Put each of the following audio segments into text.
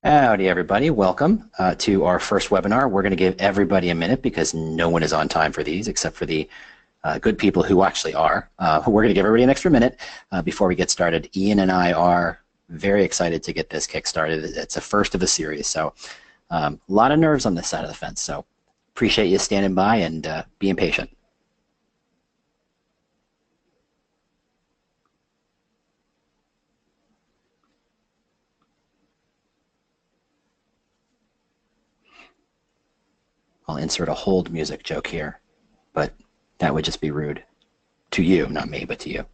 Howdy, everybody. Welcome to our first webinar. We're going to give everybody a minute because no one is on time for these except for the good people who actually are. We're going to give everybody an extra minute before we get started. Ian and I are very excited to get this kick started. It's a first of a series, so a lot of nerves on this side of the fence. So appreciate you standing by and being patient. I'll insert a hold music joke here, but that would just be rude to you, not me, but to you.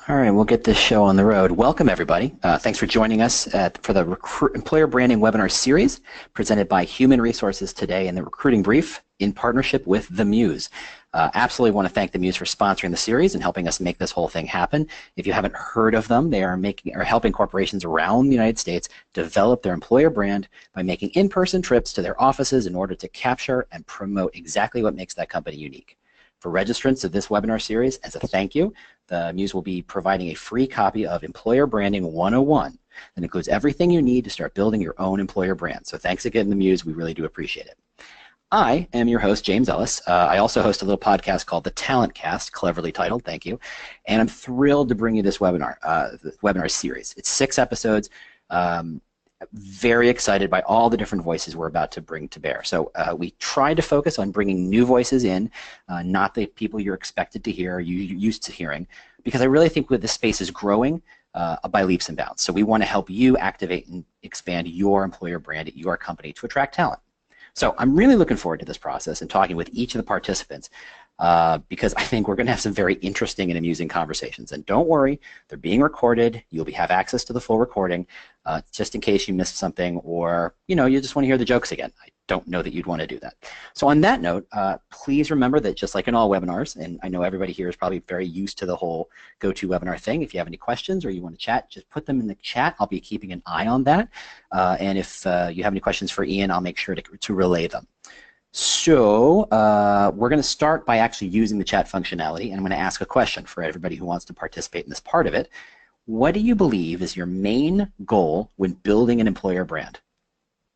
All right, we'll get this show on the road. Welcome, everybody. Thanks for joining us for the Employer Branding Webinar Series presented by Human Resources Today and the Recruiting Brief in partnership with The Muse. Absolutely want to thank The Muse for sponsoring the series and helping us make this whole thing happen. If you haven't heard of them, they are helping corporations around the United States develop their employer brand by making in-person trips to their offices in order to capture and promote exactly what makes that company unique. For registrants of this webinar series, as a thank you, the Muse will be providing a free copy of Employer Branding 101 that includes everything you need to start building your own employer brand. So thanks again, the Muse. We really do appreciate it. I am your host, James Ellis. I also host a little podcast called The Talent Cast, cleverly titled, thank you. And I'm thrilled to bring you this webinar series. It's 6 episodes. Very excited by all the different voices we're about to bring to bear. So we try to focus on bringing new voices in, not the people you're expected to hear or you're used to hearing, because I really think that this space is growing by leaps and bounds. So we want to help you activate and expand your employer brand at your company to attract talent. So I'm really looking forward to this process and talking with each of the participants because I think we're going to have some very interesting and amusing conversations. And don't worry, they're being recorded. You'll have access to the full recording just in case you missed something or you just want to hear the jokes again. I don't know that you'd want to do that. So on that note, please remember that just like in all webinars, and I know everybody here is probably very used to the whole GoToWebinar thing, if you have any questions or you want to chat, just put them in the chat. I'll be keeping an eye on that. And if you have any questions for Ian, I'll make sure to relay them. So we're going to start by actually using the chat functionality, and I'm going to ask a question for everybody who wants to participate in this part of it. What do you believe is your main goal when building an employer brand?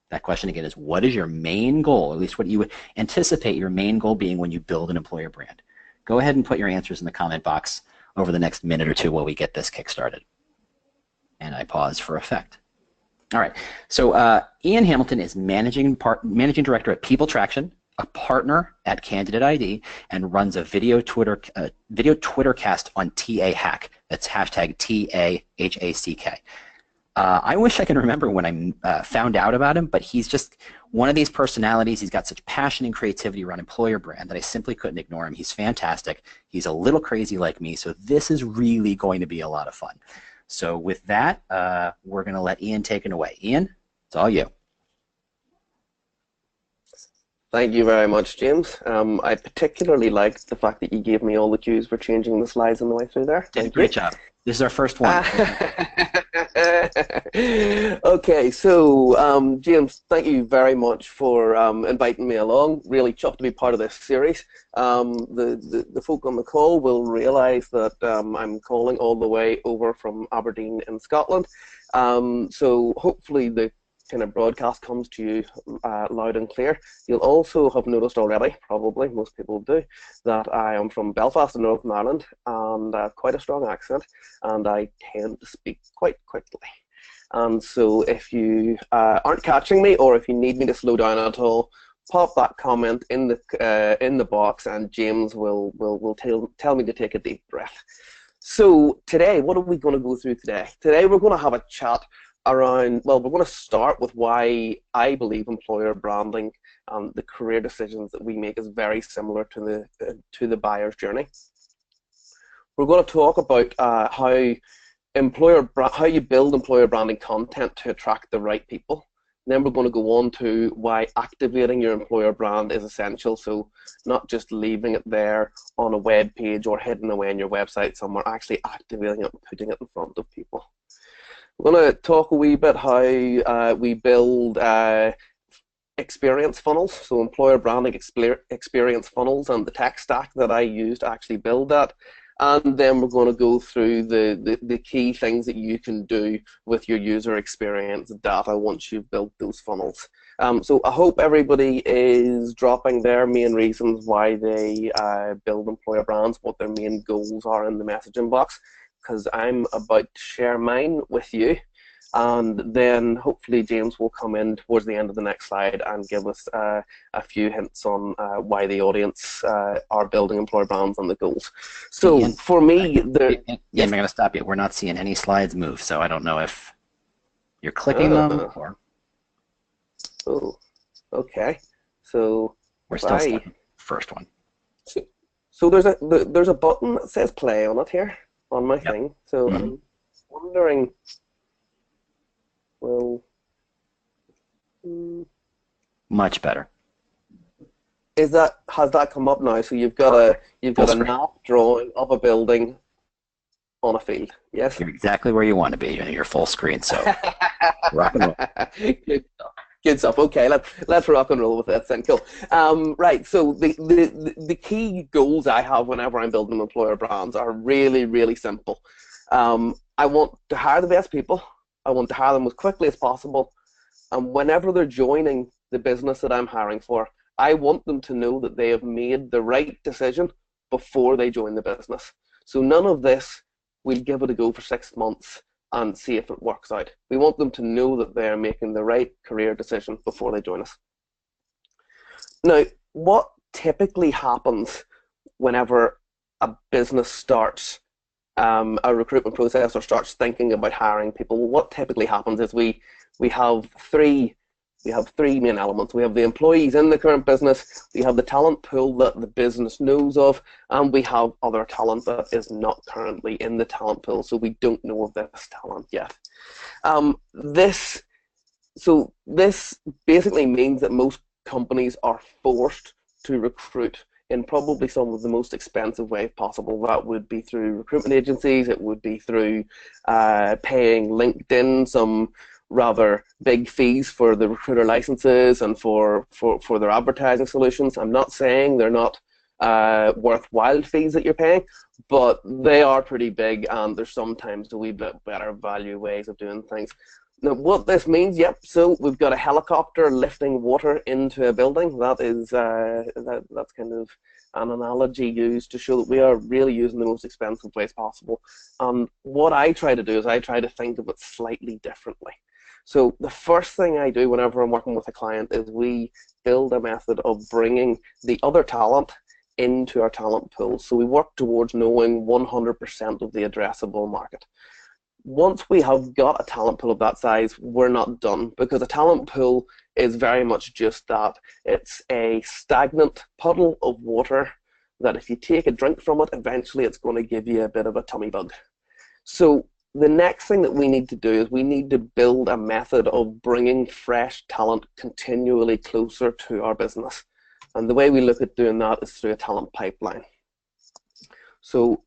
That question again is, what is your main goal, or at least what you would anticipate your main goal being when you build an employer brand? Go ahead and put your answers in the comment box over the next minute or two while we get this kick started. And I pause for effect. All right, so Iain Hamilton is Managing Director at People Traction, a partner at Candidate ID, and runs a video Twitter cast on TA Hack. That's hashtag TAHACK. I wish I could remember when I found out about him, but he's just one of these personalities. He's got such passion and creativity around employer brand that I simply couldn't ignore him. He's fantastic. He's a little crazy like me, so this is really going to be a lot of fun. So with that, we're going to let Ian take it away. Ian, it's all you. Thank you very much, James. I particularly liked the fact that you gave me all the cues for changing the slides on the way through there. Great job. This is our first one. Okay, so James, thank you very much for inviting me along. Really chuffed to be part of this series. The folk on the call will realise that I'm calling all the way over from Aberdeen in Scotland. So hopefully the kind of broadcast comes to you loud and clear. You'll also have noticed already, probably most people do, that I am from Belfast in Northern Ireland and quite a strong accent, and I tend to speak quite quickly. And so if you aren't catching me, or if you need me to slow down at all, pop that comment in the box, and James will tell me to take a deep breath. So today, what are we going to go through today? Today we're going to have a chat around, well, we're going to start with why I believe employer branding and the career decisions that we make is very similar to the buyer's journey. We're going to talk about how how you build employer branding content to attract the right people. Then we're going to go on to why activating your employer brand is essential. So not just leaving it there on a web page or hidden away on your website somewhere, actually activating it and putting it in front of people. We're going to talk a wee bit how we build experience funnels, so employer branding experience funnels and the tech stack that I use to actually build that. And then we're going to go through the key things that you can do with your user experience data once you've built those funnels. So I hope everybody is dropping their main reasons why they build employer brands, what their main goals are in the messaging box, because I'm about to share mine with you. And then hopefully James will come in towards the end of the next slide and give us a few hints on why the audience are building employer brands and the goals. So Ian, for me, Ian, I'm going to stop you. We're not seeing any slides move, so I don't know if you're clicking them or. Oh, okay. So we're still stuck on the first one. So there's a button that says play on it here on my thing. So I'm wondering. Well, much better. Has that come up now? So you've got a map drawing of a building on a field. Yes. You're exactly where you want to be. You're full screen. So rock and roll. Good stuff. Okay, let's rock and roll with that then. Cool. Right. So the key goals I have whenever I'm building employer brands are really, really simple. I want to hire the best people. I want to hire them as quickly as possible. And whenever they're joining the business that I'm hiring for, I want them to know that they have made the right decision before they join the business. So none of this, we'll give it a go for 6 months and see if it works out. We want them to know that they're making the right career decision before they join us. Now, what typically happens whenever a business starts a recruitment process or starts thinking about hiring people? What typically happens is we have three main elements. We have the employees in the current business, we have the talent pool that the business knows of, and we have other talent that is not currently in the talent pool, so we don't know of this talent yet. This basically means that most companies are forced to recruit in probably some of the most expensive ways possible. That would be through recruitment agencies, it would be through paying LinkedIn some rather big fees for the recruiter licenses and for their advertising solutions. I'm not saying they're not worthwhile fees that you're paying, but they are pretty big, and there's sometimes a wee bit better value ways of doing things. Now, what this means, so we've got a helicopter lifting water into a building. That is that's kind of an analogy used to show that we are really using the most expensive ways possible. And what I try to do is I try to think of it slightly differently. So the first thing I do whenever I'm working with a client is we build a method of bringing the other talent into our talent pool. So we work towards knowing 100% of the addressable market. Once we have got a talent pool of that size, we're not done, because a talent pool is very much just that. It's a stagnant puddle of water that if you take a drink from it, eventually it's going to give you a bit of a tummy bug. So the next thing that we need to do is we need to build a method of bringing fresh talent continually closer to our business. And the way we look at doing that is through a talent pipeline. So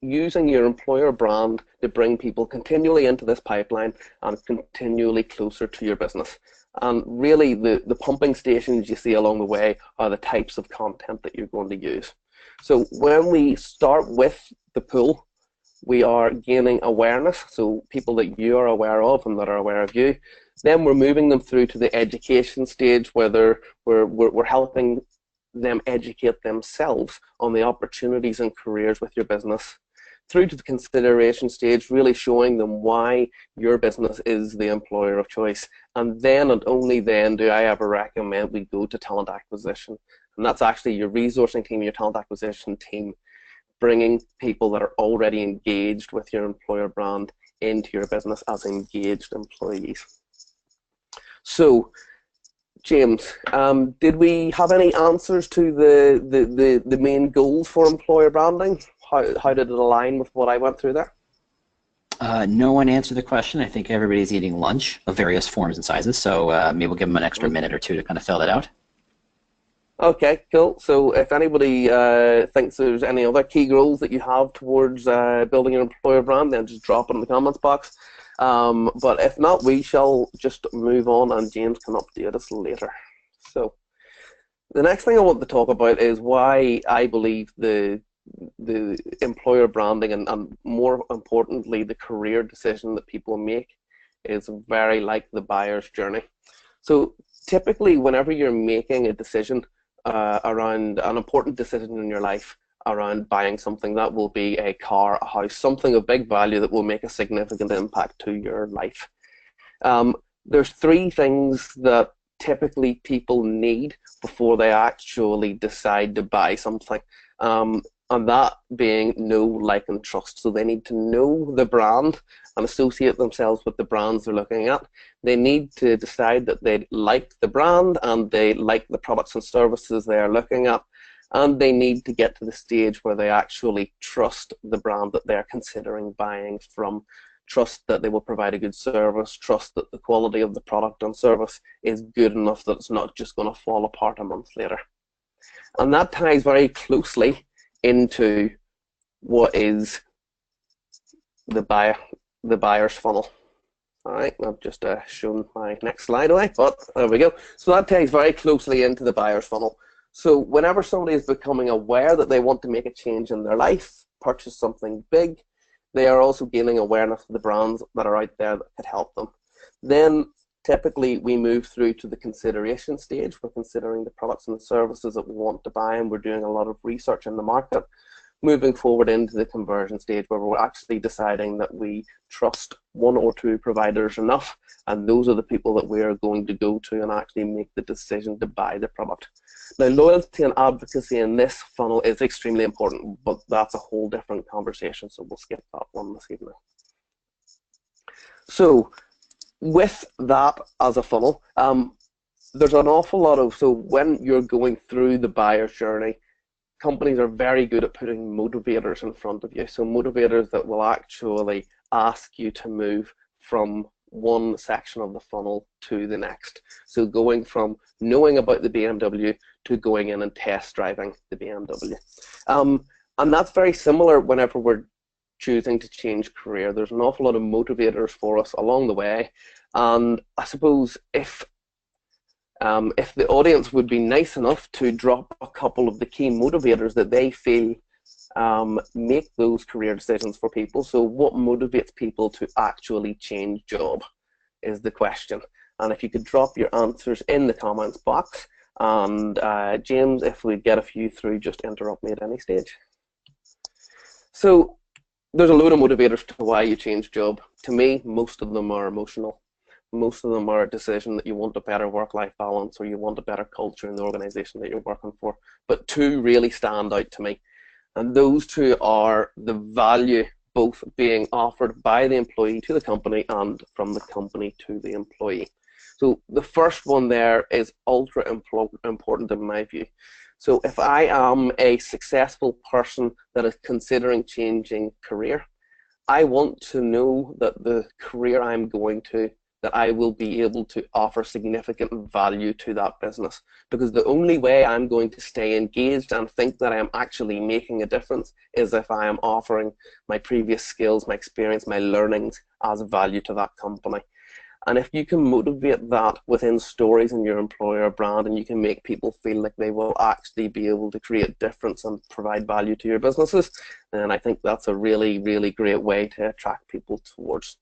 using your employer brand to bring people continually into this pipeline and continually closer to your business. And really the pumping stations you see along the way are the types of content that you're going to use. So when we start with the pool, we are gaining awareness, so people that you are aware of and that are aware of you. Then we're moving them through to the education stage, where we're helping them educate themselves on the opportunities and careers with your business, through to the consideration stage, really showing them why your business is the employer of choice. And then and only then do I ever recommend we go to talent acquisition. And that's actually your resourcing team, your talent acquisition team, bringing people that are already engaged with your employer brand into your business as engaged employees. So, James, did we have any answers to the main goals for employer branding? How did it align with what I went through there? No one answered the question. I think everybody's eating lunch of various forms and sizes, so maybe we'll give them an extra minute or two to kind of fill that out. Okay, cool. So if anybody thinks there's any other key goals that you have towards building your employer brand, then just drop it in the comments box. But if not, we shall just move on and James can update us later. So the next thing I want to talk about is why I believe the employer branding and more importantly the career decision that people make is very like the buyer's journey. So typically whenever you're making a decision around an important decision in your life around buying something, that will be a car, a house, something of big value that will make a significant impact to your life. There's three things that typically people need before they actually decide to buy something. And that being know, like, and trust. So they need to know the brand and associate themselves with the brands they're looking at. They need to decide that they like the brand and they like the products and services they are looking at. And they need to get to the stage where they actually trust the brand that they're considering buying from. Trust that they will provide a good service, trust that the quality of the product and service is good enough that it's not just going to fall apart a month later. And that ties very closely into what is the buyer's funnel. All right, I've just shown my next slide away, but there we go. So that ties very closely into the buyer's funnel. So whenever somebody is becoming aware that they want to make a change in their life, purchase something big, they are also gaining awareness of the brands that are out there that could help them. Then typically we move through to the consideration stage. We're considering the products and the services that we want to buy, and we're doing a lot of research in the market. Moving forward into the conversion stage where we're actually deciding that we trust one or two providers enough, and those are the people that we are going to go to and actually make the decision to buy the product. Now, loyalty and advocacy in this funnel is extremely important, but that's a whole different conversation, so we'll skip that one this evening. So with that as a funnel, there's an awful lot of, so when you're going through the buyer's journey, companies are very good at putting motivators in front of you. So motivators that will actually ask you to move from one section of the funnel to the next. So going from knowing about the BMW to going in and test driving the BMW. And that's very similar whenever we're choosing to change career. There's an awful lot of motivators for us along the way. And I suppose if the audience would be nice enough to drop a couple of the key motivators that they feel make those career decisions for people. So what motivates people to actually change job is the question. And if you could drop your answers in the comments box, and James, if we get a few through, just interrupt me at any stage. So there's a load of motivators to why you change job. To me, most of them are emotional. Most of them are a decision that you want a better work-life balance or you want a better culture in the organization that you're working for. But two really stand out to me. And those two are the value both being offered by the employee to the company and from the company to the employee. So the first one there is ultra important in my view. So if I am a successful person that is considering changing career, I want to know that the career I'm going to, that I will be able to offer significant value to that business. Because the only way I'm going to stay engaged and think that I am actually making a difference is if I am offering my previous skills, my experience, my learnings as value to that company. And if you can motivate that within stories in your employer brand and you can make people feel like they will actually be able to create difference and provide value to your businesses, then I think that's a really, really great way to attract people towards.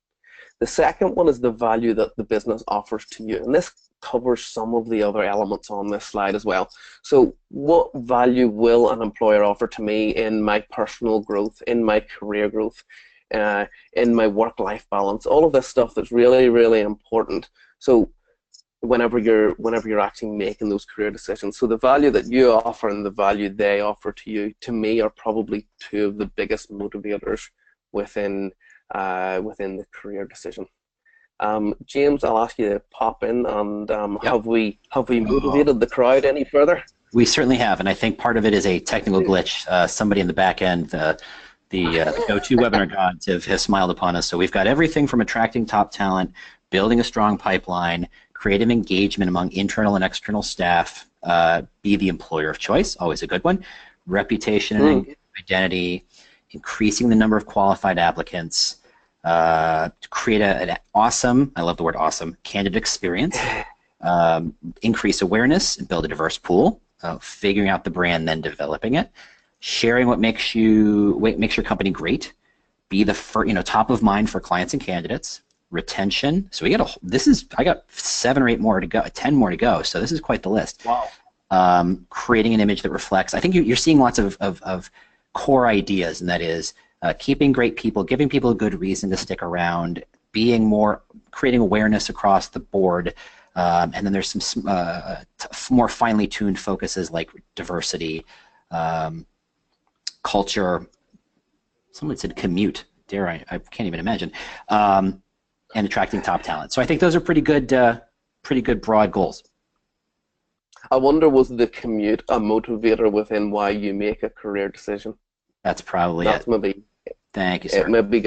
The second one is the value that the business offers to you. And this covers some of the other elements on this slide as well. So what value will an employer offer to me in my personal growth, in my career growth, in my work-life balance, all of this stuff that's really, really important. So whenever you're actually making those career decisions. So the value that you offer and the value they offer to you, to me, are probably two of the biggest motivators within the career decision. James, I'll ask you to pop in and Yep. have we motivated the crowd any further? We certainly have, and I think part of it is a technical glitch. Somebody in the back end, the the go-to webinar gods have smiled upon us. So we've got everything from attracting top talent, building a strong pipeline, creative engagement among internal and external staff, be the employer of choice, always a good one, reputation and identity, increasing the number of qualified applicants, create an awesome, I love the word awesome, candidate experience, increase awareness and build a diverse pool, figuring out the brand, then developing it, sharing what makes your company great, be the top of mind for clients and candidates, retention. So I got 7 or 8 more to go, 10 more to go. So this is quite the list. Wow. Creating an image that reflects. I think you're seeing lots of core ideas, and that is keeping great people, giving people a good reason to stick around, creating awareness across the board, and then there's some more finely tuned focuses like diversity, culture. Someone said commute. Dare I can't even imagine. And attracting top talent. So I think those are pretty good broad goals. I wonder, was the commute a motivator within why you make a career decision? That's probably it. Maybe. Thank you, sir. It maybe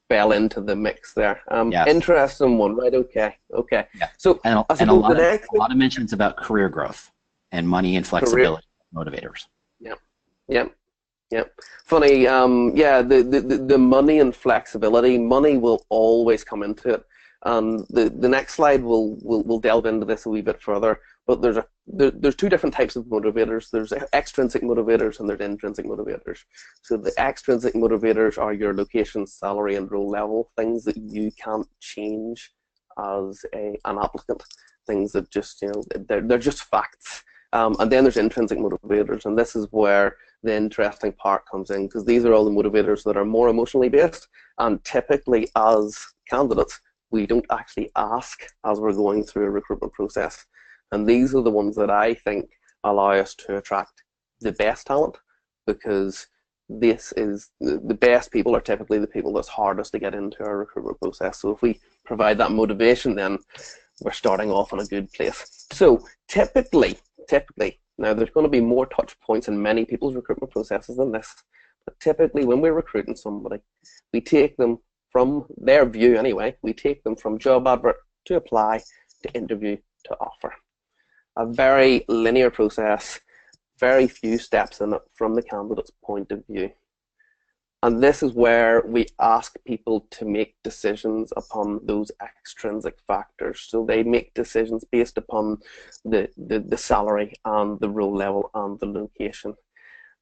fell into the mix there. Yes. Interesting one, right? Okay. Yeah. So and a lot of mentions about career growth and money and flexibility motivators. Yeah. Funny. Yeah. The money and flexibility. Money will always come into it. The next slide will delve into this a wee bit further. But there's 2 different types of motivators. There's extrinsic motivators and there's intrinsic motivators. So the extrinsic motivators are your location, salary, and role level, things that you can't change as an applicant, things that just, they're just facts. And then there's intrinsic motivators, and this is where the interesting part comes in, because these are all the motivators that are more emotionally based, and typically as candidates, we don't actually ask as we're going through a recruitment process. And these are the ones that I think allow us to attract the best talent, because this is the best people are typically the people that's hardest to get into our recruitment process. So if we provide that motivation, then we're starting off in a good place. So typically, now there's going to be more touch points in many people's recruitment processes than this, but typically when we're recruiting somebody, we take them from their view anyway, we take them from job advert to apply to interview to offer. A very linear process, very few steps in it from the candidate's point of view. And this is where we ask people to make decisions upon those extrinsic factors. So they make decisions based upon the salary and the role level and the location.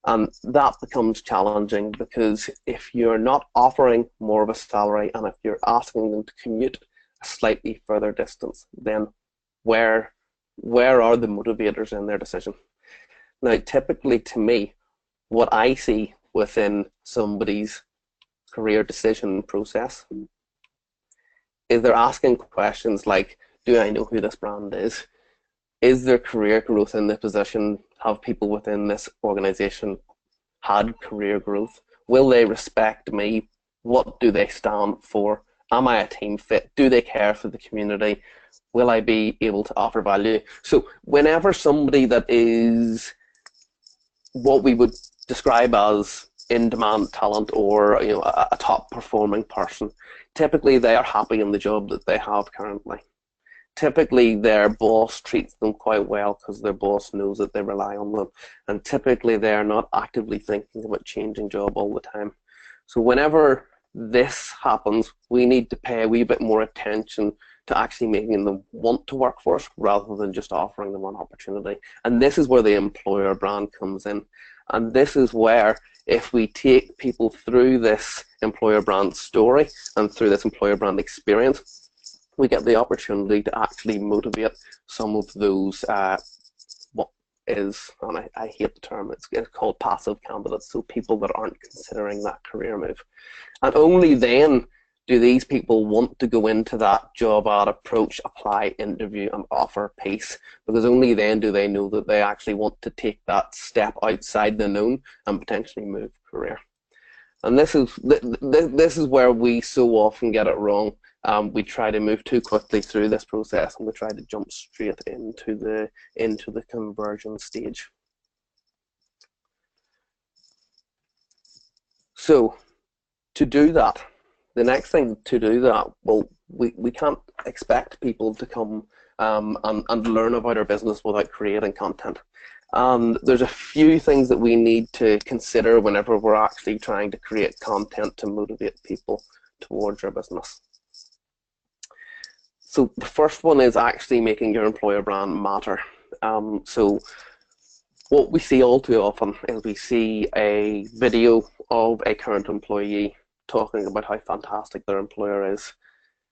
And that becomes challenging, because if you're not offering more of a salary and if you're asking them to commute a slightly further distance, then where are the motivators in their decision? Now, typically to me, what I see within somebody's career decision process is they're asking questions like, do I know who this brand is? Is there career growth in the position? Have people within this organization had career growth? Will they respect me? What do they stand for? Am I a team fit? Do they care for the community? Will I be able to offer value? So whenever somebody that is what we would describe as in-demand talent, or a top performing person, typically they are happy in the job that they have currently. Typically their boss treats them quite well because their boss knows that they rely on them, and typically they are not actively thinking about changing job all the time. So whenever this happens, we need to pay a wee bit more attention to actually making them want to work for us rather than just offering them an opportunity. And this is where the employer brand comes in. And this is where, if we take people through this employer brand story and through this employer brand experience, we get the opportunity to actually motivate some of those, what is, and I hate the term, it's called passive candidates, so people that aren't considering that career move. And only then do these people want to go into that job ad approach, apply, interview, and offer piece, because only then do they know that they actually want to take that step outside the known and potentially move career. And this is where we so often get it wrong. We try to move too quickly through this process, and we try to jump straight into the conversion stage. So to do that, the next thing to do that, well, we can't expect people to come and learn about our business without creating content. And there's a few things that we need to consider whenever we're actually trying to create content to motivate people towards our business. So the first one is actually making your employer brand matter. So what we see all too often is we see a video of a current employee talking about how fantastic their employer is.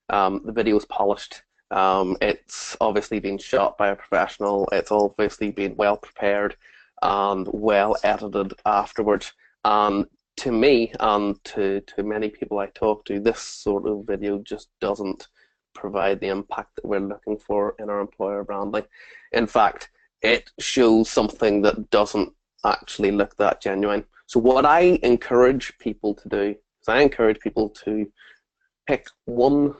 The video is polished. It's obviously been shot by a professional. It's obviously been well prepared and well edited afterwards. And to me and to many people I talk to, this sort of video just doesn't provide the impact that we're looking for in our employer branding. In fact, it shows something that doesn't actually look that genuine. So what I encourage people to do is I encourage people to pick one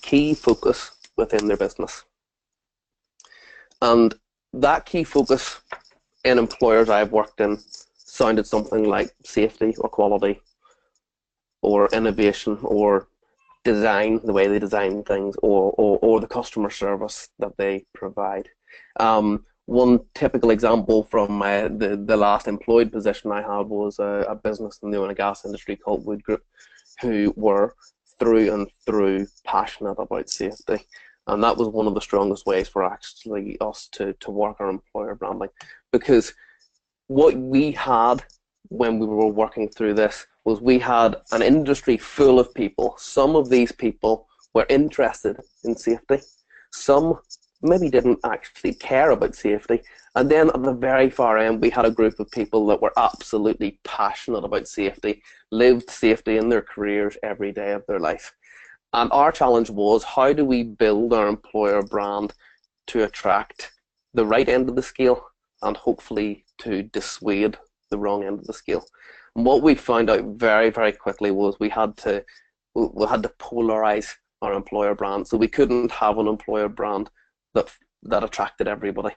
key focus within their business. And that key focus in employers I've worked in sounded something like safety or quality or innovation or design, the way they design things, or the customer service that they provide. One typical example from the last employed position I had was a business in the oil and gas industry called Wood Group, who were through and through passionate about safety. And that was one of the strongest ways for actually us to work our employer branding. Because what we had when we were working through this was we had an industry full of people. Some of these people were interested in safety. Some maybe didn't actually care about safety. And then at the very far end, we had a group of people that were absolutely passionate about safety, lived safety in their careers every day of their life. And our challenge was, how do we build our employer brand to attract the right end of the scale and hopefully to dissuade the wrong end of the scale? And what we found out very, very quickly was we had to polarize our employer brand. So we couldn't have an employer brand that attracted everybody.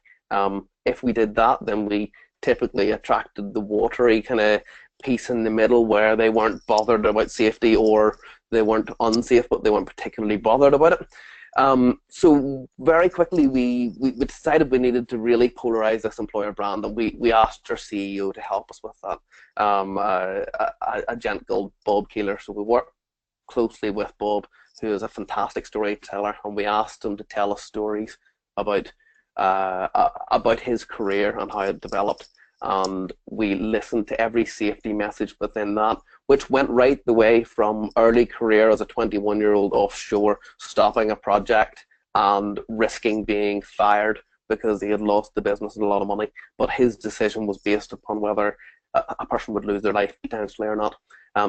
If we did that, then we typically attracted the watery kind of piece in the middle where they weren't bothered about safety, or they weren't unsafe but they weren't particularly bothered about it. So very quickly we decided we needed to really polarize this employer brand, and we asked our CEO to help us with that, a gent called Bob Keeler. So we worked closely with Bob, who is a fantastic storyteller, and we asked him to tell us stories about his career and how it developed. And we listened to every safety message within that, which went right the way from early career as a 21-year-old offshore, stopping a project and risking being fired because he had lost the business and a lot of money. But his decision was based upon whether a person would lose their life potentially or not.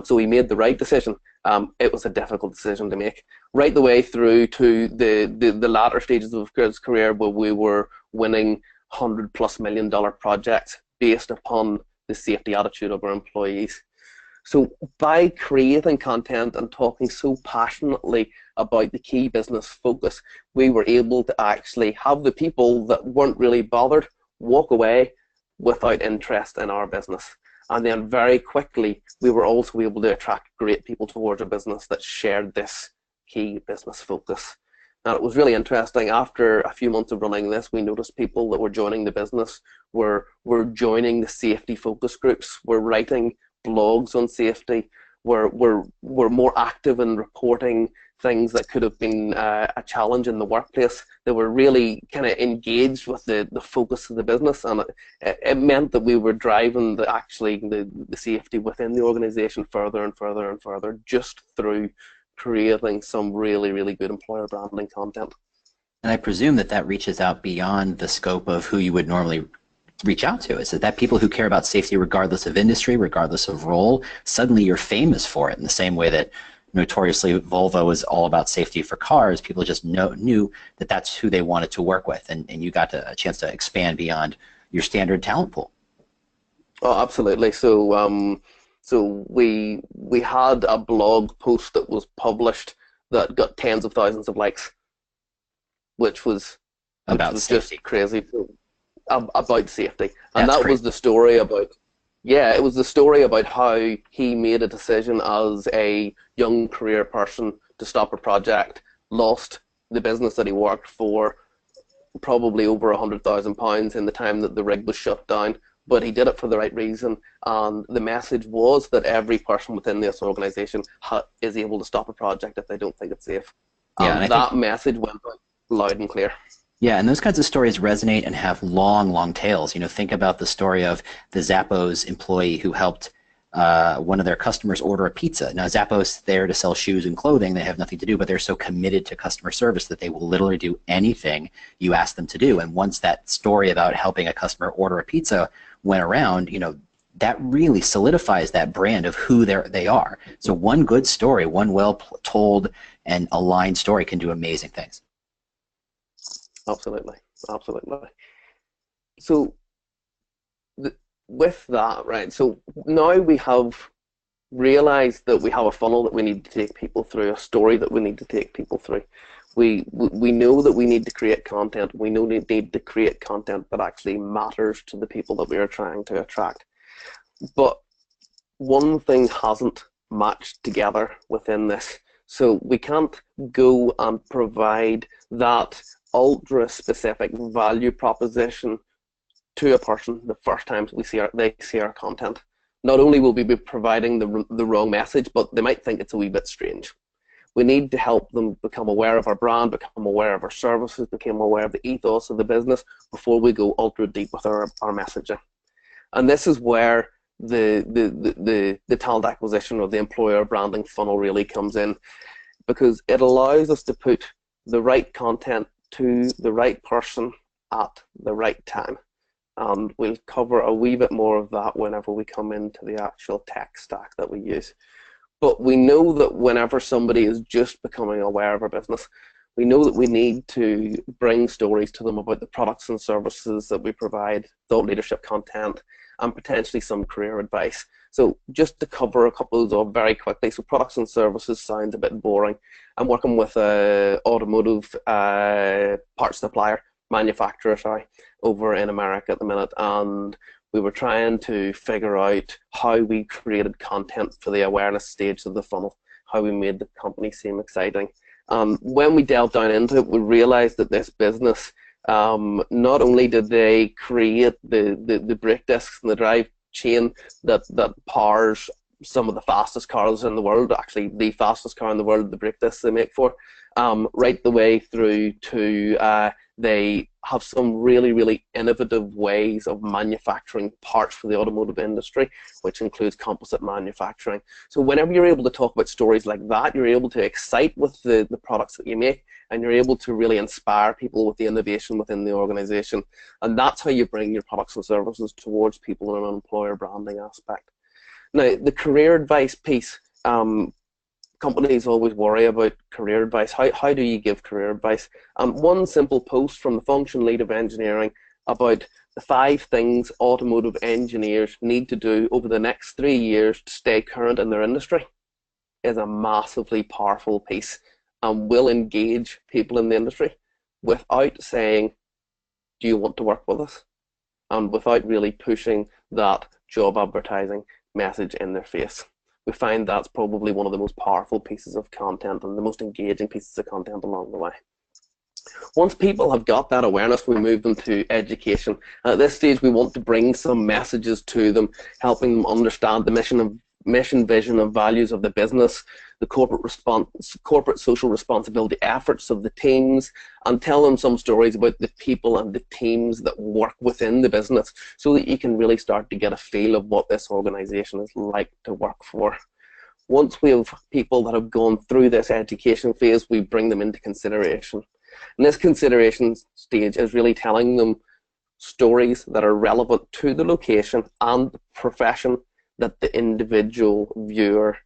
So he made the right decision. It was a difficult decision to make. Right the way through to the latter stages of his career, where we were winning $100+ million projects based upon the safety attitude of our employees. So by creating content and talking so passionately about the key business focus, we were able to actually have the people that weren't really bothered walk away without interest in our business. And then very quickly, we were also able to attract great people towards a business that shared this key business focus. Now, it was really interesting. After a few months of running this, we noticed people that were joining the business were joining the safety focus groups, were writing blogs on safety, were more active in reporting things that could have been a challenge in the workplace. They were really kind of engaged with the focus of the business, and it meant that we were driving the safety within the organization further and further and further, just through creating some really, really good employer branding content. And I presume that reaches out beyond the scope of who you would normally reach out to. Is it that people who care about safety regardless of industry, regardless of role, suddenly you're famous for it, in the same way that notoriously Volvo is all about safety for cars? People just knew that that's who they wanted to work with, and you got a chance to expand beyond your standard talent pool. Oh, absolutely. So we had a blog post that was published that got tens of thousands of likes, which was About safety. just crazy, about safety. And That's that crazy. was the story about Yeah, it was the story about how he made a decision as a young career person to stop a project, lost the business that he worked for, probably over £100,000 in the time that the rig was shut down, but he did it for the right reason. And the message was that every person within this organisation is able to stop a project if they don't think it's safe. Yeah, and And I think that message went out loud and clear. yeah, and those kinds of stories resonate and have long, long tails. You know, think about the story of the Zappos employee who helped one of their customers order a pizza. Now, Zappos there to sell shoes and clothing. They have nothing to do, but they're so committed to customer service that they will literally do anything you ask them to do. And once that story about helping a customer order a pizza went around, you know, that really solidifies that brand of who they are. So one good story, one well-told and aligned story can do amazing things. Absolutely, absolutely. So with that, right, so now we have realized that we have a funnel that we need to take people through, a story that we need to take people through. We know that we need to create content. We know we need to create content that actually matters to the people that we are trying to attract. But one thing hasn't matched together within this. So we can't go and provide that ultra specific value proposition to a person the first time they see our content. Not only will we be providing the wrong message, but they might think it's a wee bit strange. We need to help them become aware of our brand, become aware of our services, become aware of the ethos of the business before we go ultra deep with our messaging. And this is where the talent acquisition or the employer branding funnel really comes in, because it allows us to put the right content to the right person at the right time. And we'll cover a wee bit more of that whenever we come into the actual tech stack that we use. But we know that whenever somebody is just becoming aware of our business, we know that we need to bring stories to them about the products and services that we provide, thought leadership content, and potentially some career advice. So just to cover a couple of those very quickly, so products and services sounds a bit boring. I'm working with an automotive parts supplier, manufacturer, sorry, over in America at the minute, and we were trying to figure out how we created content for the awareness stage of the funnel, how we made the company seem exciting. When we delved down into it, we realized that this business, not only did they create the brake discs and the drive chain that powers some of the fastest cars in the world, actually the fastest car in the world, the brake discs they make for, right the way through to they have some really, really innovative ways of manufacturing parts for the automotive industry, which includes composite manufacturing. So whenever you're able to talk about stories like that, you're able to excite with the products that you make, and you're able to really inspire people with the innovation within the organization. And that's how you bring your products and services towards people in an employer branding aspect. Now, the career advice piece, companies always worry about career advice. How do you give career advice? One simple post from the function lead of engineering about the 5 things automotive engineers need to do over the next 3 years to stay current in their industry is a massively powerful piece, and will engage people in the industry without saying, do you want to work with us? And without really pushing that job advertising message in their face. We find that's probably one of the most powerful pieces of content and the most engaging pieces of content along the way. Once people have got that awareness, we move them to education. At this stage, we want to bring some messages to them, helping them understand the mission, vision, and values of the business, the corporate social responsibility efforts of the teams, and tell them some stories about the people and the teams that work within the business, so that you can really start to get a feel of what this organization is like to work for. Once we have people that have gone through this education phase, we bring them into consideration. And this consideration stage is really telling them stories that are relevant to the location and the profession that the individual viewer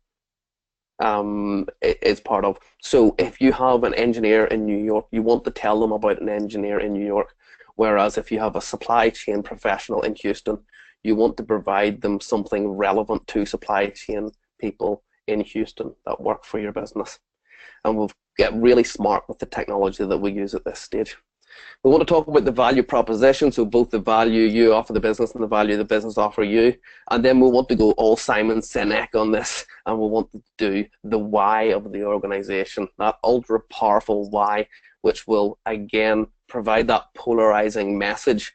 is part of. So if you have an engineer in New York, you want to tell them about an engineer in New York. Whereas if you have a supply chain professional in Houston, you want to provide them something relevant to supply chain people in Houston that work for your business. And we'll get really smart with the technology that we use at this stage. We want to talk about the value proposition, so both the value you offer the business and the value the business offer you. And then we want to go all Simon Sinek on this, and we want to do the why of the organization, that ultra powerful why, which will again provide that polarizing message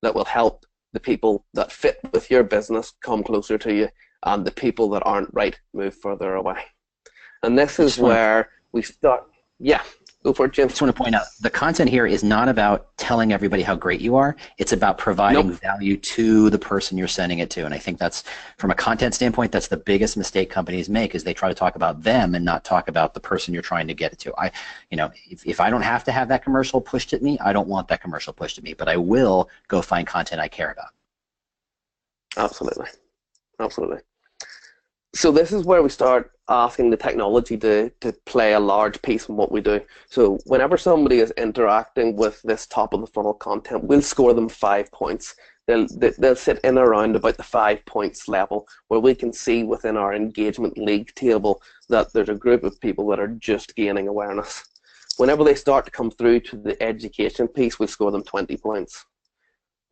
that will help the people that fit with your business come closer to you, and the people that aren't right move further away. And this is where we start. Yeah, go for it, Jim. I just want to point out, the content here is not about telling everybody how great you are. It's about providing value to the person you're sending it to. And I think that's, from a content standpoint, that's the biggest mistake companies make, is they try to talk about them and not talk about the person you're trying to get it to. If I don't have to have that commercial pushed at me, I don't want that commercial pushed at me, but I will go find content I care about. Absolutely. Absolutely. So this is where we start asking the technology to play a large piece in what we do. So whenever somebody is interacting with this top of the funnel content, we'll score them 5 points. They'll sit in around about the 5 points level, where we can see within our engagement league table that there's a group of people that are just gaining awareness. Whenever they start to come through to the education piece, we score them 20 points.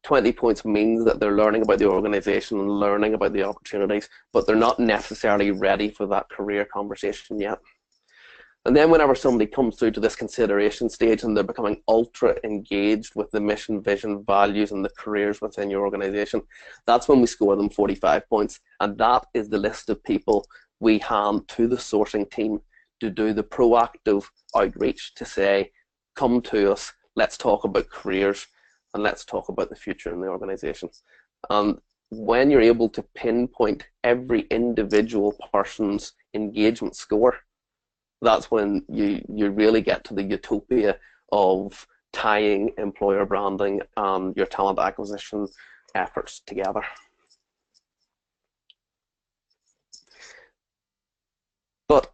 20 points means that they're learning about the organization and learning about the opportunities, but they're not necessarily ready for that career conversation yet. And then whenever somebody comes through to this consideration stage and they're becoming ultra engaged with the mission, vision, values, and the careers within your organization, that's when we score them 45 points. And that is the list of people we hand to the sourcing team to do the proactive outreach to say, come to us, let's talk about careers, and let's talk about the future in the organization. And when you're able to pinpoint every individual person's engagement score, that's when you really get to the utopia of tying employer branding and your talent acquisition efforts together. But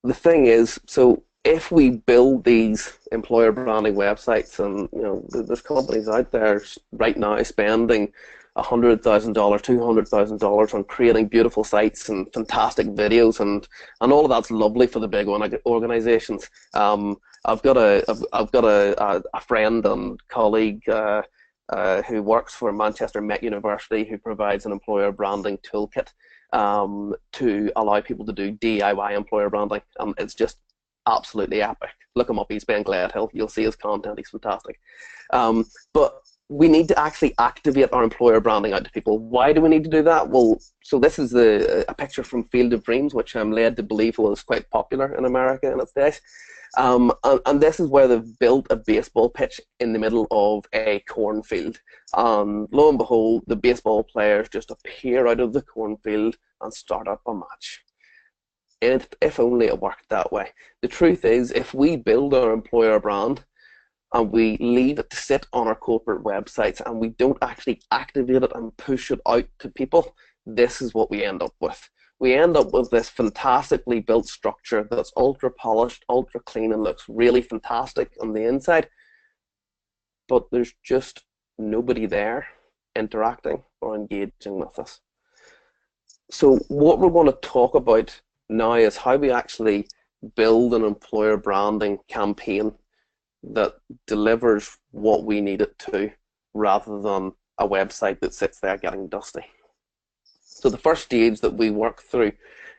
the thing is, so if we build these employer branding websites, and there's companies out there right now spending $100,000, $200,000 on creating beautiful sites and fantastic videos, and all of that's lovely for the big organizations. I've got a friend and colleague who works for Manchester Met University, who provides an employer branding toolkit to allow people to do DIY employer branding. It's just absolutely epic. Look him up, he's Ben Gledhill. You'll see his content, he's fantastic. But we need to actually activate our employer branding out to people. Why do we need to do that? Well, so this is a picture from Field of Dreams, which I'm led to believe was quite popular in America in its days. And this is where they've built a baseball pitch in the middle of a cornfield. And lo and behold, the baseball players just appear out of the cornfield and start up a match. If only it worked that way. The truth is, if we build our employer brand and we leave it to sit on our corporate websites and we don't actually activate it and push it out to people, this is what we end up with. We end up with this fantastically built structure that's ultra polished, ultra clean, and looks really fantastic on the inside, but there's just nobody there interacting or engaging with us. So what we're going to talk about now is how we actually build an employer branding campaign that delivers what we need it to, rather than a website that sits there getting dusty. So the first stage that we work through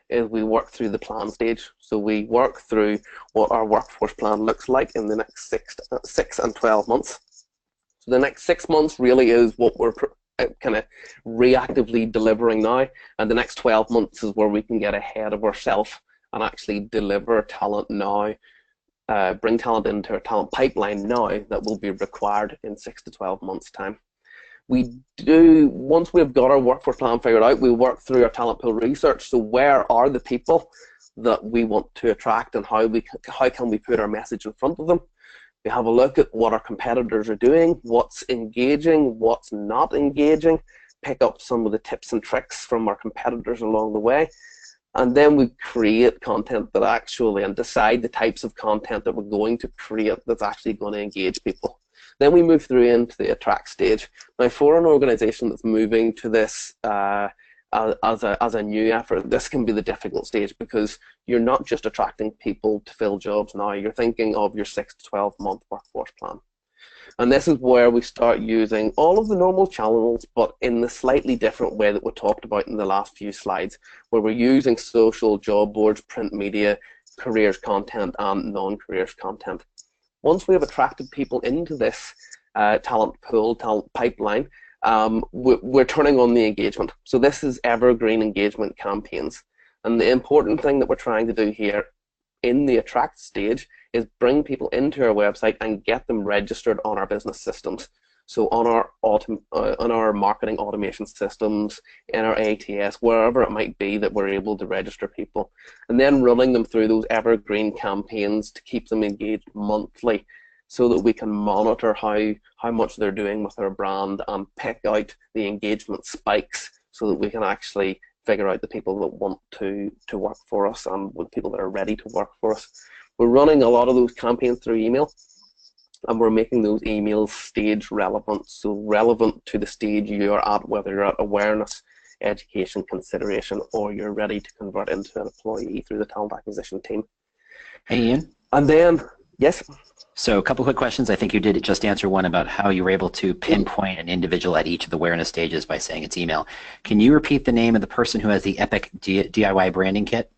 is we work through the plan stage. So we work through what our workforce plan looks like in the next 6 and 12 months. So the next 6 months really is what we're kind of reactively delivering now, and the next 12 months is where we can get ahead of ourselves and actually deliver talent now, bring talent into our talent pipeline now that will be required in 6 to 12 months time. Once we've got our workforce plan figured out, we work through our talent pool research. So where are the people that we want to attract, and how can we put our message in front of them? We have a look at what our competitors are doing, what's engaging, what's not engaging, pick up some of the tips and tricks from our competitors along the way, and then we create content that actually, and decide the types of content that we're going to create that's actually going to engage people. Then we move through into the attract stage. Now, for an organization that's moving to this as a new effort, this can be the difficult stage, because you're not just attracting people to fill jobs now, you're thinking of your 6 to 12 month workforce plan. And this is where we start using all of the normal channels, but in the slightly different way that we talked about in the last few slides, where we're using social, job boards, print media, careers content, and non-careers content. Once we have attracted people into this talent pool, talent pipeline, we're turning on the engagement. So this is evergreen engagement campaigns. And the important thing that we're trying to do here in the attract stage is bring people into our website and get them registered on our business systems. So on our marketing automation systems, in our ATS, wherever it might be that we're able to register people, and then running them through those evergreen campaigns to keep them engaged monthly, so that we can monitor how much they're doing with our brand and pick out the engagement spikes, so that we can actually figure out the people that want to work for us and with people that are ready to work for us. We're running a lot of those campaigns through email, and we're making those emails stage relevant, so relevant to the stage you're at, whether you're at awareness, education, consideration, or you're ready to convert into an employee through the talent acquisition team. Hey, Ian. And then, yes? So a couple quick questions. I think you did just answer one about how you were able to pinpoint an individual at each of the awareness stages by saying it's email. Can you repeat the name of the person who has the Epic DIY branding kit?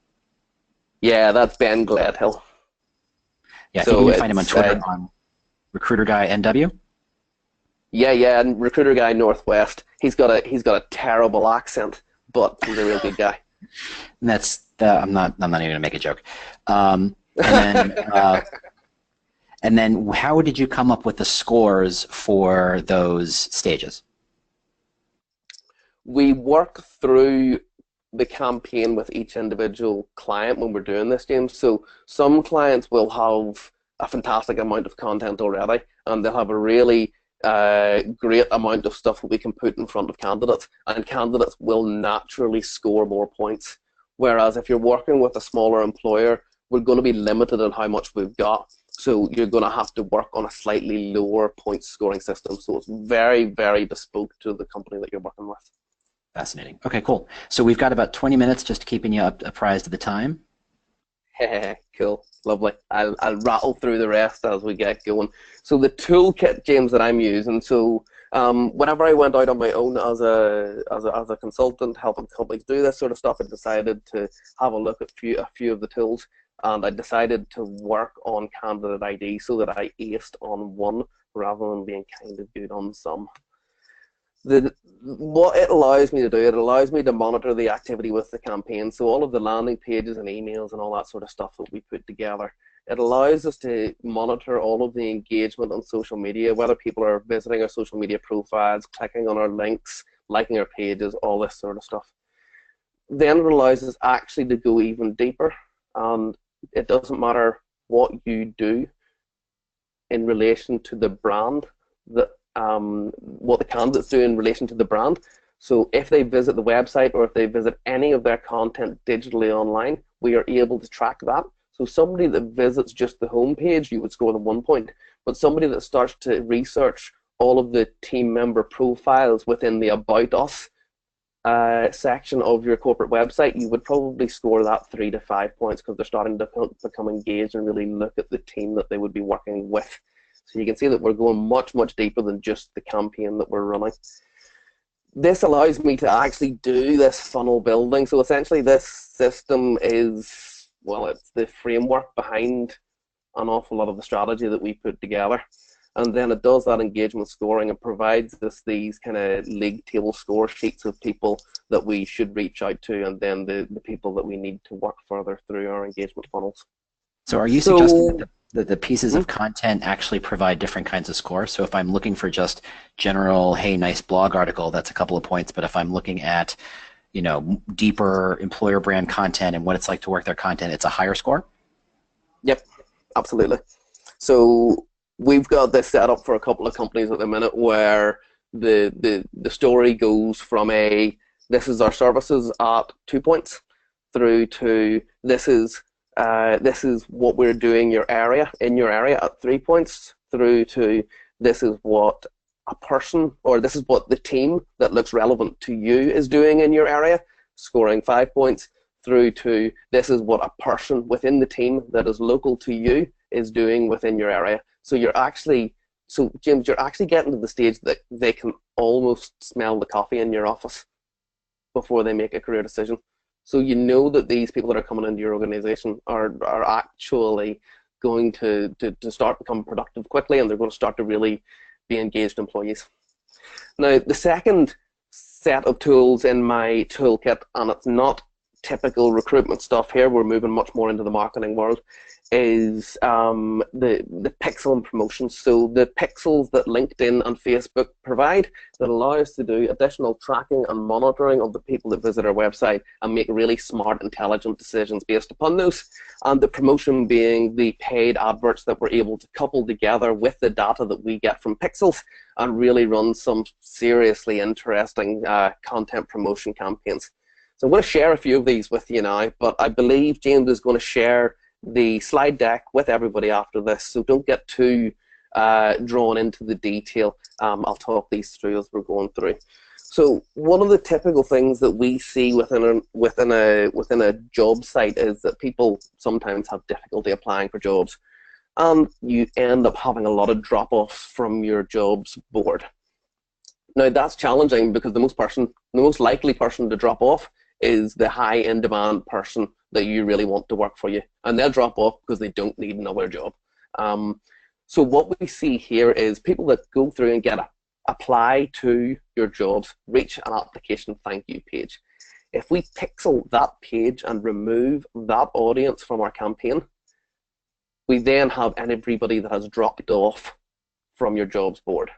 Yeah, that's Ben Gledhill. Yeah, I think you can find him on Twitter on Recruiter Guy NW. Yeah, and Recruiter Guy Northwest. He's got a terrible accent, but he's a real good guy. And that's I'm not even gonna make a joke. And then how did you come up with the scores for those stages? We work through the campaign with each individual client when we're doing this, James. So some clients will have a fantastic amount of content already, and they'll have a really great amount of stuff that we can put in front of candidates, and candidates will naturally score more points. Whereas if you're working with a smaller employer, we're going to be limited on how much we've got. So you're going to have to work on a slightly lower point scoring system. So it's very, very bespoke to the company that you're working with. Fascinating. Okay, cool. So we've got about 20 minutes just keeping you apprised of the time. Cool. Lovely. I'll rattle through the rest as we get going. So the toolkit, James, that I'm using, so whenever I went out on my own as a consultant helping companies do this sort of stuff, I decided to have a look at a few of the tools, and I decided to work on candidate ID so that I aced on one rather than being kind of good on some. What it allows me to do, it allows me to monitor the activity with the campaign, so all of the landing pages and emails and all that sort of stuff that we put together. It allows us to monitor all of the engagement on social media, whether people are visiting our social media profiles, clicking on our links, liking our pages, all this sort of stuff. Then it allows us actually to go even deeper, and it doesn't matter what you do in relation to the brand, what the candidates do in relation to the brand. So if they visit the website or if they visit any of their content digitally online, we are able to track that. So somebody that visits just the homepage, you would score them 1 point. But somebody that starts to research all of the team member profiles within the About Us section of your corporate website, you would probably score that 3 to 5 points, because they're starting to become engaged and really look at the team that they would be working with. So you can see that we're going much, much deeper than just the campaign that we're running. This allows me to actually do this funnel building. So essentially this system is, well, it's the framework behind an awful lot of the strategy that we put together. And then it does that engagement scoring and provides us these kind of league table score sheets of people that we should reach out to, and then the people that we need to work further through our engagement funnels. So are you suggesting that the pieces of content actually provide different kinds of scores? So if I'm looking for just general, hey, nice blog article, that's a couple of points. But if I'm looking at, you know, deeper employer brand content and what it's like to work their content, it's a higher score? Yep, absolutely. So we've got this set up for a couple of companies at the minute where the story goes from this is our services at 2 points through to this is what we're doing in your area at 3 points, through to this is what a person, or this is what the team that looks relevant to you is doing in your area, scoring 5 points, through to this is what a person within the team that is local to you is doing within your area. So you're actually So, James, you're actually getting to the stage that they can almost smell the coffee in your office before they make a career decision. So you know that these people that are coming into your organization are actually going to start becoming productive quickly, and they're going to start to really be engaged employees. Now, the second set of tools in my toolkit, and it's not typical recruitment stuff here, we're moving much more into the marketing world, is the pixel and promotions. So the pixels that LinkedIn and Facebook provide that allow us to do additional tracking and monitoring of the people that visit our website and make really smart, intelligent decisions based upon those. And the promotion being the paid adverts that we're able to couple together with the data that we get from pixels and really run some seriously interesting content promotion campaigns. So I'm going to share a few of these with you now, but I believe James is going to share the slide deck with everybody after this, so don't get too drawn into the detail. I'll talk these through as we're going through. So one of the typical things that we see within a job site is that people sometimes have difficulty applying for jobs, and you end up having a lot of drop-offs from your jobs board. Now that's challenging because the most likely person to drop off is the high in demand person that you really want to work for you, and they'll drop off because they don't need another job. So what we see here is people that go through and get apply to your jobs reach an application thank you page. If we pixel that page and remove that audience from our campaign, we then have everybody that has dropped off from your jobs board.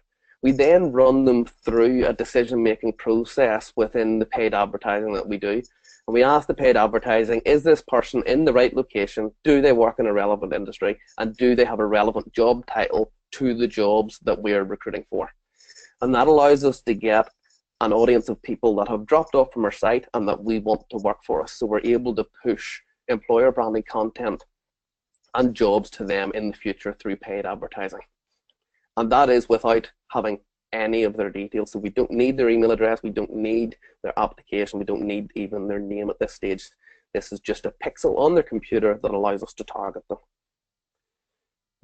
We then run them through a decision-making process within the paid advertising that we do. And we ask the paid advertising, is this person in the right location? Do they work in a relevant industry? And do they have a relevant job title to the jobs that we're recruiting for? And that allows us to get an audience of people that have dropped off from our site and that we want to work for us. So we're able to push employer branding content and jobs to them in the future through paid advertising. And that is without having any of their details. So we don't need their email address, we don't need their application, we don't need even their name at this stage. This is just a pixel on their computer that allows us to target them.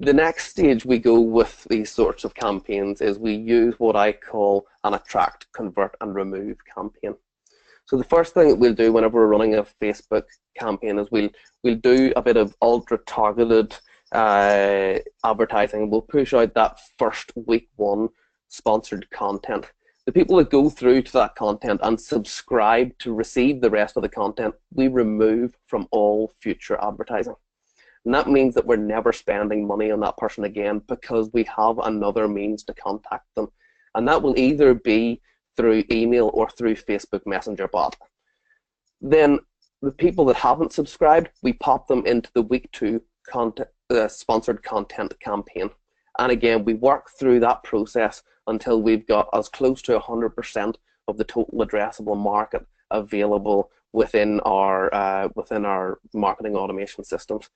The next stage we go with these sorts of campaigns is we use what I call an attract, convert, and remove campaign. So the first thing that we'll do whenever we're running a Facebook campaign is we'll do a bit of ultra-targeted advertising. We'll push out that first week one sponsored content. The people that go through to that content and subscribe to receive the rest of the content, we remove from all future advertising. And that means that we're never spending money on that person again because we have another means to contact them. And that will either be through email or through Facebook Messenger bot. Then the people that haven't subscribed, we pop them into the week two sponsored content campaign. And again, we work through that process until we've got as close to 100% of the total addressable market available within our marketing automation systems.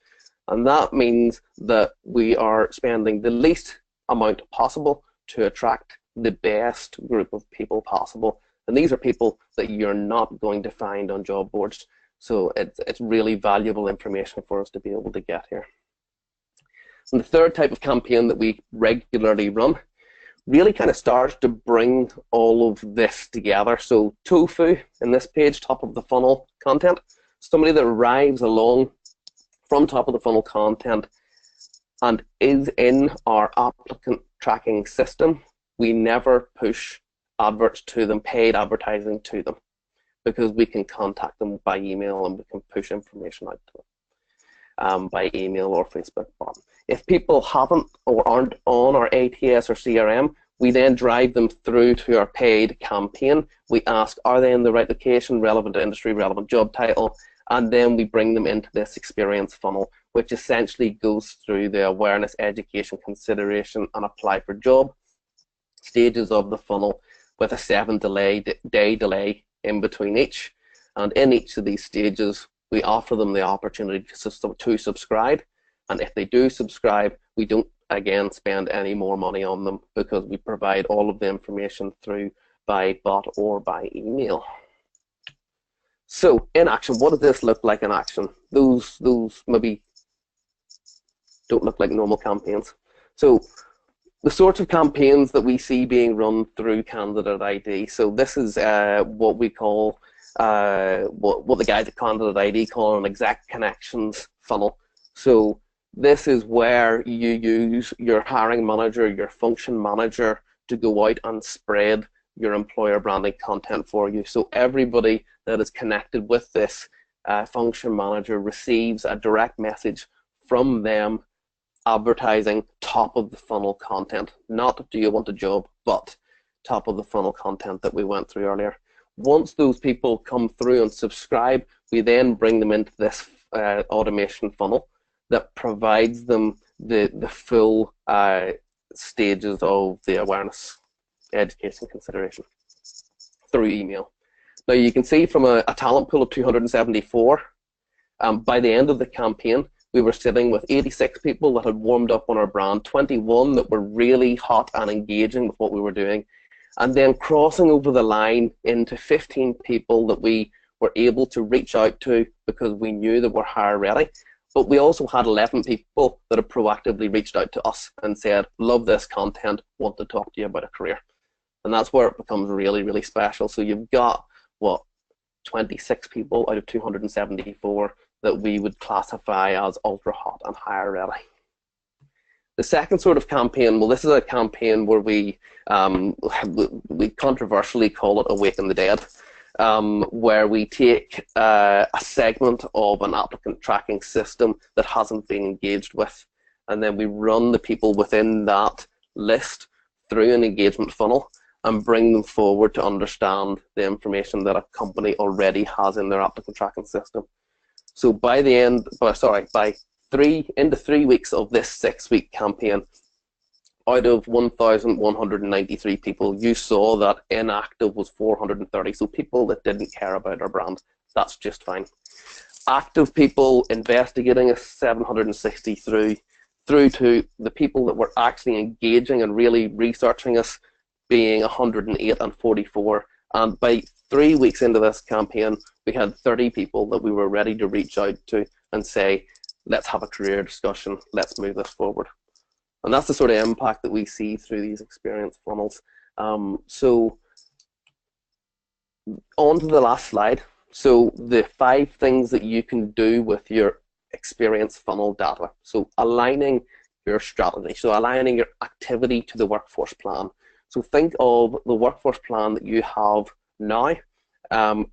And that means that we are spending the least amount possible to attract the best group of people possible. And these are people that you're not going to find on job boards. So it's really valuable information for us to be able to get here. And the third type of campaign that we regularly run really kind of starts to bring all of this together. So tofu in this page, top of the funnel content, somebody that arrives along from top of the funnel content and is in our applicant tracking system, we never push adverts to them, paid advertising to them, because we can contact them by email and we can push information out to them by email or Facebook bot. If people haven't or aren't on our ATS or CRM, we then drive them through to our paid campaign. We ask, are they in the right location, relevant industry, relevant job title, and then we bring them into this experience funnel, which essentially goes through the awareness, education, consideration, and apply for job stages of the funnel with a 7-day delay in between each. And in each of these stages, we offer them the opportunity to subscribe. And if they do subscribe, we don't, again, spend any more money on them because we provide all of the information through by bot or by email. So in action, what does this look like in action? Those maybe don't look like normal campaigns. So the sorts of campaigns that we see being run through Candidate ID. So this is what we call, what the guys at Candidate ID call an exact connections funnel. So this is where you use your hiring manager, your function manager to go out and spread your employer branding content for you. So everybody that is connected with this function manager receives a direct message from them advertising top of the funnel content. Not do you want a job, but top of the funnel content that we went through earlier. Once those people come through and subscribe, we then bring them into this automation funnel that provides them the full stages of the awareness, education, consideration through email. Now you can see from a talent pool of 274, by the end of the campaign, we were sitting with 86 people that had warmed up on our brand, 21 that were really hot and engaging with what we were doing, and then crossing over the line into 15 people that we were able to reach out to because we knew that we're hire ready. But we also had 11 people that have proactively reached out to us and said, love this content, want to talk to you about a career. And that's where it becomes really, really special. So you've got, what, 26 people out of 274 that we would classify as ultra hot and hire ready. The second sort of campaign, well, this is a campaign where we controversially call it Awaken the Dead, where we take a segment of an applicant tracking system that hasn't been engaged with, and then we run the people within that list through an engagement funnel and bring them forward to understand the information that a company already has in their applicant tracking system. So by the end, by 3 weeks of this 6-week campaign, out of 1,193 people, you saw that inactive was 430. So people that didn't care about our brand, that's just fine. Active people investigating is 763, through to the people that were actually engaging and really researching us being 108 and 44. And by 3 weeks into this campaign, we had 30 people that we were ready to reach out to and say, let's have a career discussion, let's move this forward. And that's the sort of impact that we see through these experience funnels. So on to the last slide. So the 5 things that you can do with your experience funnel data. So aligning your strategy, so aligning your activity to the workforce plan. So think of the workforce plan that you have now.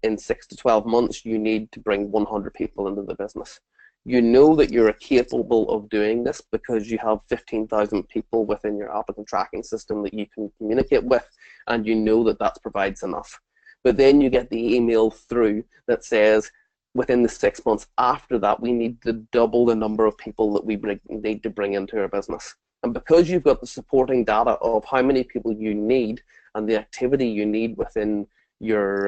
In 6 to 12 months, you need to bring 100 people into the business. You know that you're capable of doing this because you have 15,000 people within your applicant tracking system that you can communicate with, and you know that that provides enough. But then you get the email through that says, within the 6 months after that, we need to double the number of people that we need to bring into our business. And because you've got the supporting data of how many people you need and the activity you need within your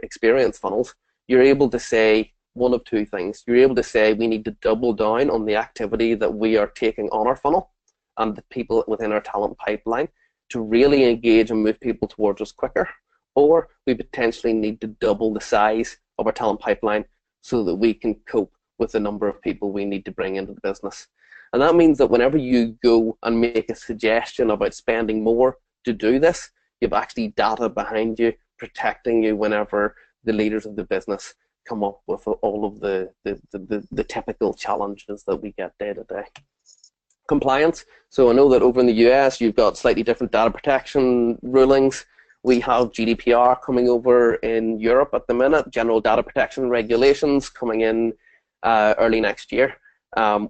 experience funnels, you're able to say one of 2 things. You're able to say we need to double down on the activity that we are taking on our funnel and the people within our talent pipeline to really engage and move people towards us quicker, or we potentially need to double the size of our talent pipeline so that we can cope with the number of people we need to bring into the business. And that means that whenever you go and make a suggestion about spending more to do this, you've actually data behind you, protecting you whenever the leaders of the business come up with all of the typical challenges that we get day to day. Compliance. So I know that over in the US, you've got slightly different data protection rulings. We have GDPR coming over in Europe at the minute, General Data Protection Regulations coming in early next year.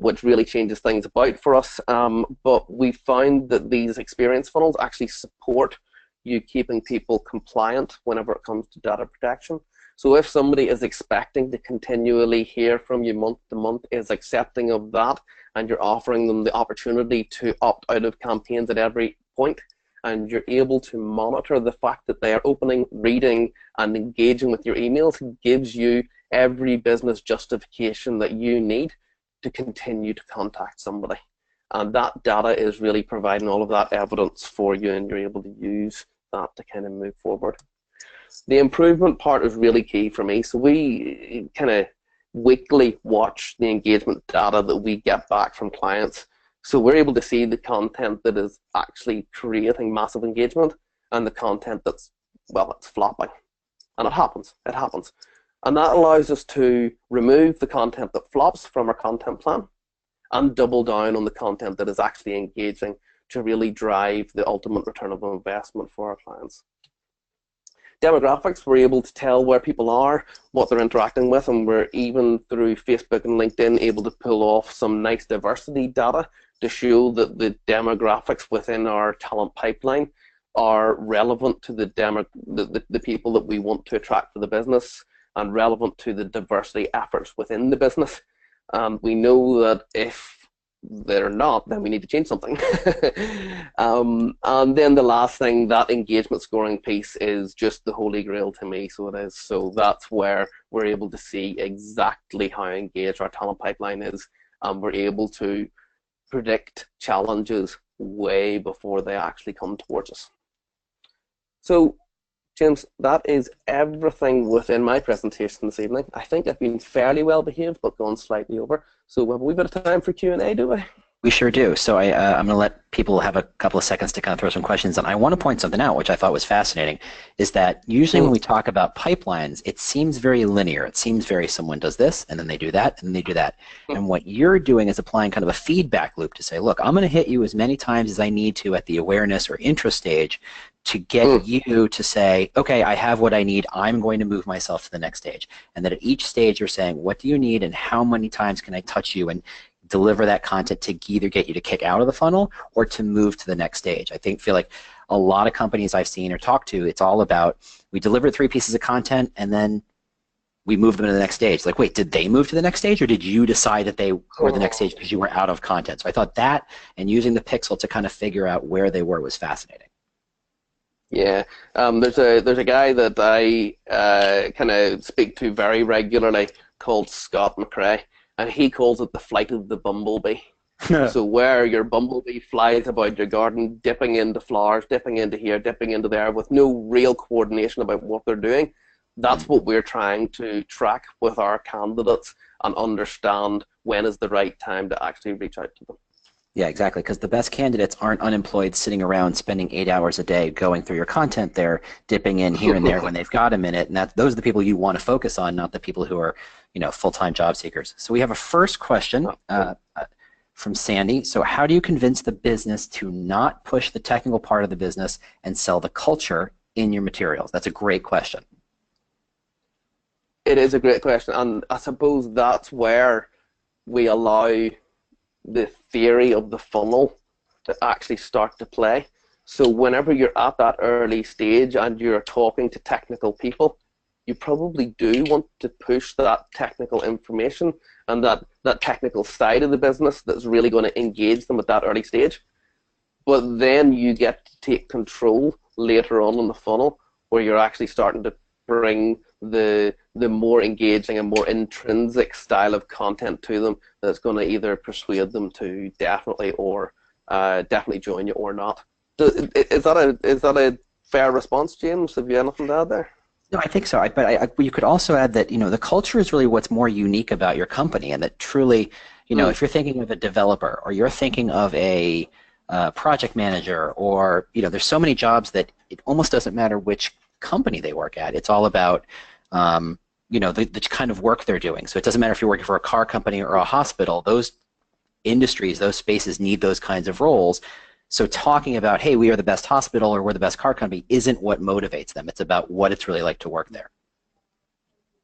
Which really changes things about for us. But we found that these experience funnels actually support you keeping people compliant whenever it comes to data protection. So if somebody is expecting to continually hear from you month to month, is accepting of that, and you're offering them the opportunity to opt out of campaigns at every point, and you're able to monitor the fact that they are opening, reading, and engaging with your emails, gives you every business justification that you need to continue to contact somebody. And that data is really providing all of that evidence for you, and you're able to use that to kind of move forward. The improvement part is really key for me. So we kind of weekly watch the engagement data that we get back from clients So we're able to see the content that is actually creating massive engagement and the content that's, well, it's flopping. And it happens. It happens. And that allows us to remove the content that flops from our content plan and double down on the content that is actually engaging to really drive the ultimate return of investment for our clients. Demographics, we're able to tell where people are, what they're interacting with, and we're even through Facebook and LinkedIn able to pull off some nice diversity data to show that the demographics within our talent pipeline are relevant to the people that we want to attract for the business and relevant to the diversity efforts within the business. We know that if they're not, then we need to change something. And then the last thing, that engagement scoring piece is just the holy grail to me, so it is. So that's where we're able to see exactly how engaged our talent pipeline is, and we're able to predict challenges way before they actually come towards us. So, James, that is everything within my presentation this evening. I think I've been fairly well behaved, but gone slightly over. So we have a wee bit of time for Q&A, do we? We sure do. So I'm going to let people have a couple of seconds to kind of throw some questions. And I want to point something out, which I thought was fascinating, is that usually when we talk about pipelines, it seems very linear. It seems very someone does this, and then they do that, and then they do that. And what you're doing is applying kind of a feedback loop to say, look, I'm going to hit you as many times as I need to at the awareness or interest stage to get you to say, okay, I have what I need. I'm going to move myself to the next stage. And that at each stage you're saying, what do you need and how many times can I touch you and deliver that content to either get you to kick out of the funnel or to move to the next stage. I feel like a lot of companies I've seen or talked to, it's all about we delivered 3 pieces of content and then we move them to the next stage. Like, wait, did they move to the next stage or did you decide that they were the next stage because you were out of content? So I thought that and using the pixel to kind of figure out where they were was fascinating. Yeah, there's a guy that I kind of speak to very regularly called Scott McRae, and he calls it the flight of the bumblebee. So where your bumblebee flies about your garden, dipping into flowers, dipping into here, dipping into there, with no real coordination about what they're doing, that's what we're trying to track with our candidates and understand when is the right time to actually reach out to them. Yeah, exactly, because the best candidates aren't unemployed sitting around spending 8 hours a day going through your content. They're dipping in here and there when they've got a minute, and those are the people you want to focus on, not the people who are, full-time job seekers. So we have a first question from Sandy. So how do you convince the business to not push the technical part of the business and sell the culture in your materials? That's a great question. It is a great question, and I suppose that's where we allow the theory of the funnel to actually start to play. So whenever you're at that early stage and you're talking to technical people, you probably do want to push that technical information and that technical side of the business that's really going to engage them at that early stage. But then you get to take control later on in the funnel where you're actually starting to bring the more engaging and more intrinsic style of content to them that's going to either persuade them to definitely join you or not. Is that a fair response, James? Have you anything to add there? No, I think so. But you could also add that the culture is really what's more unique about your company, and that truly, if you're thinking of a developer or you're thinking of a project manager, or there's so many jobs that it almost doesn't matter which company they work at. It's all about the kind of work they're doing. So it doesn't matter if you're working for a car company or a hospital. Those industries, those spaces need those kinds of roles. So talking about, hey, we are the best hospital or we're the best car company isn't what motivates them. It's about what it's really like to work there.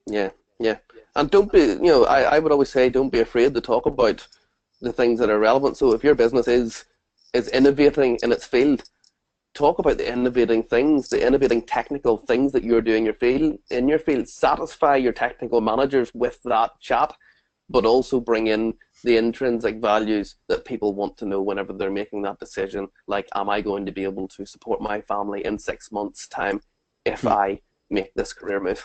Yeah, yeah. And don't be, I would always say don't be afraid to talk about the things that are relevant. So if your business is innovating in its field, talk about the innovating things, the innovating technical things that you're doing in your field. Satisfy your technical managers with that chat, but also bring in the intrinsic values that people want to know whenever they're making that decision. Like, am I going to be able to support my family in 6 months' time if I make this career move?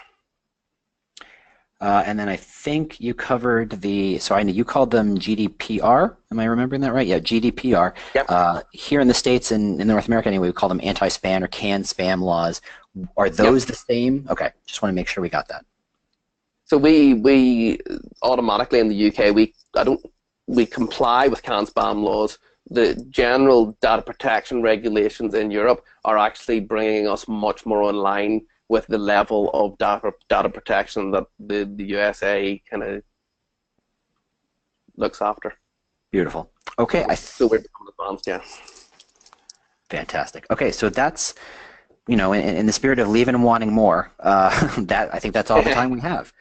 And then I think you covered so I know you called them GDPR. Am I remembering that right? Yeah, GDPR. Yep. Here in the States and in North America anyway, we call them anti-spam or canned spam laws. Are those the same? Okay, just want to make sure we got that. So we automatically in the UK, we comply with CAN-SPAM laws, the general data protection regulations in Europe are actually bringing us much more in line with the level of data protection that the USA kind of looks after. Beautiful. Okay, so we're becoming advanced, yeah. Fantastic. Okay, so that's, in the spirit of leaving and wanting more, I think that's all the time we have.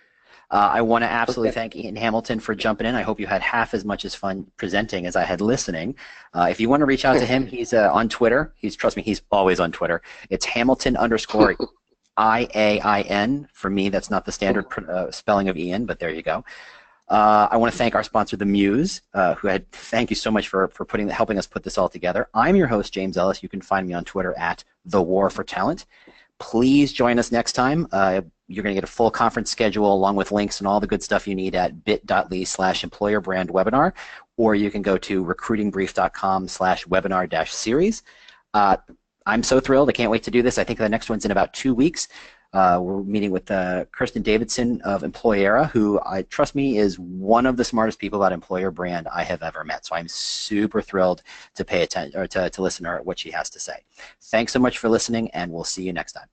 I want to absolutely thank Iain Hamilton for jumping in. I hope you had half as much as fun presenting as I had listening. If you want to reach out to him, he's on Twitter. Trust me, he's always on Twitter. It's Hamilton_IAIN. For me, that's not the standard spelling of Ian, but there you go. I want to thank our sponsor, The Muse, thank you so much for helping us put this all together. I'm your host, James Ellis. You can find me on Twitter at The War for Talent. Please join us next time. You're going to get a full conference schedule along with links and all the good stuff you need at bit.ly/employerbrandwebinar, or you can go to recruitingbrief.com/webinar-series. I'm so thrilled. I can't wait to do this. I think the next one's in about 2 weeks. We're meeting with Kirsten Davidson of Employera, who, trust me, is one of the smartest people about employer brand I have ever met. So I'm super thrilled to pay attention or to listen to what she has to say. Thanks so much for listening, and we'll see you next time.